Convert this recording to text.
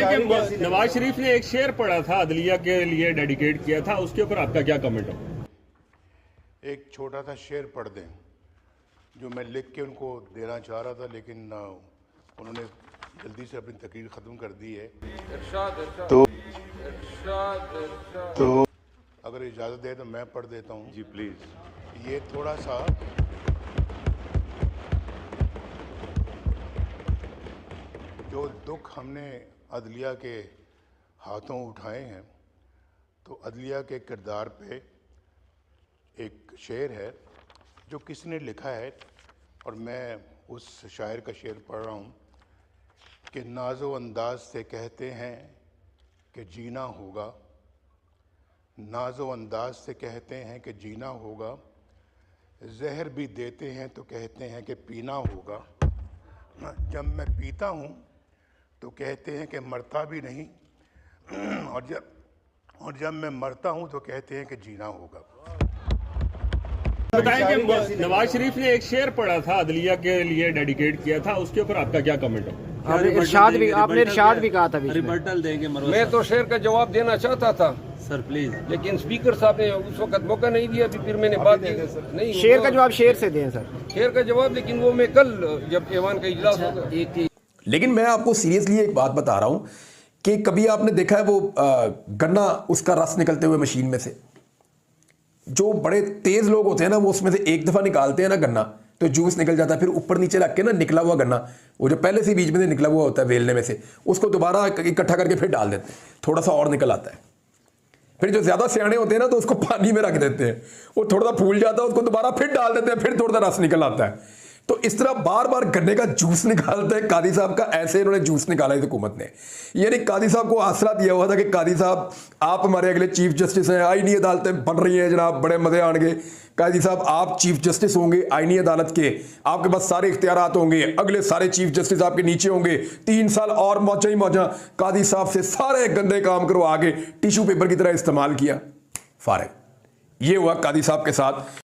कि नवाज शरीफ ने एक शेर पढ़ा था, अदलिया के लिए डेडिकेट किया था, उसके ऊपर आपका क्या कमेंट हो? एक छोटा सा शेर पढ़ दें जो मैं लिख के उनको देना चाह रहा था, लेकिन उन्होंने जल्दी से अपनी तकरीर ख़त्म कर दी है। तो अगर इजाज़त दे तो मैं पढ़ देता हूँ। जी प्लीज़। ये थोड़ा सा जो दुख हमने अदलिया के हाथों उठाए हैं, तो अदलिया के किरदार पे एक शेर है जो किसी ने लिखा है, और मैं उस शायर का शेर पढ़ रहा हूँ कि नाज़ो अंदाज से कहते हैं कि जीना होगा, नाज़ो अंदाज से कहते हैं कि जीना होगा, जहर भी देते हैं तो कहते हैं कि पीना होगा, जब मैं पीता हूँ तो कहते हैं कि मरता भी नहीं, और जब मैं मरता हूँ तो कहते हैं कि जीना होगा। बताएं कि नवाज शरीफ ने एक शेर पढ़ा था, अदलिया के लिए डेडिकेट किया था, उसके ऊपर आपका क्या कमेंट हो? आपने इरशाद भी कहा था, रिबर्टल देंगे। मैं तो शेर का जवाब देना चाहता था सर प्लीज, लेकिन स्पीकर साहब ने उस वक्त मौका नहीं दिया। अभी फिर मैंने बात की नहीं, शेर का जवाब शेर से दें सर, शेर का जवाब, लेकिन वो मैं कल जब ऐवान का इजलास होगा। लेकिन मैं आपको सीरियसली एक बात बता रहा हूं कि कभी आपने देखा है वो गन्ना उसका रस निकलते हुए मशीन में से, जो बड़े तेज लोग होते हैं ना, वो उसमें से एक दफा निकालते हैं ना गन्ना, तो जूस निकल जाता है। फिर ऊपर नीचे रख के ना निकला हुआ गन्ना, वो जो पहले से बीच में से निकला हुआ होता है वेलने में से, उसको दोबारा इकट्ठा करके फिर डाल देते हैं, थोड़ा सा और निकल आता है। फिर जो ज्यादा सियाने होते हैं ना, तो उसको पानी में रख देते हैं, वो थोड़ा सा फूल जाता है, उसको दोबारा फिर डाल देते हैं, फिर थोड़ा सा रस निकल आता है। तो इस तरह बार बार गन्ने का जूस निकालते हैं कादी साहब का, ऐसे इन्होंने जूस निकाला इस हुकूमत ने। यानी कादी साहब को आसरा दिया हुआ था कि कादी साहब आप हमारे अगले चीफ जस्टिस हैं, आईनी अदालतें बन रही हैं जनाब, बड़े मजे आएंगे। कादी साहब आप चीफ जस्टिस होंगे आईनी अदालत के, आपके पास सारे इख्तियारात होंगे, अगले सारे चीफ जस्टिस आपके नीचे होंगे, 3 साल और मौजा ही मौजा कादी साहब से सारे गंदे काम करवा के टिश्यू पेपर की तरह इस्तेमाल किया, फारिग। ये हुआ कादी साहब के साथ।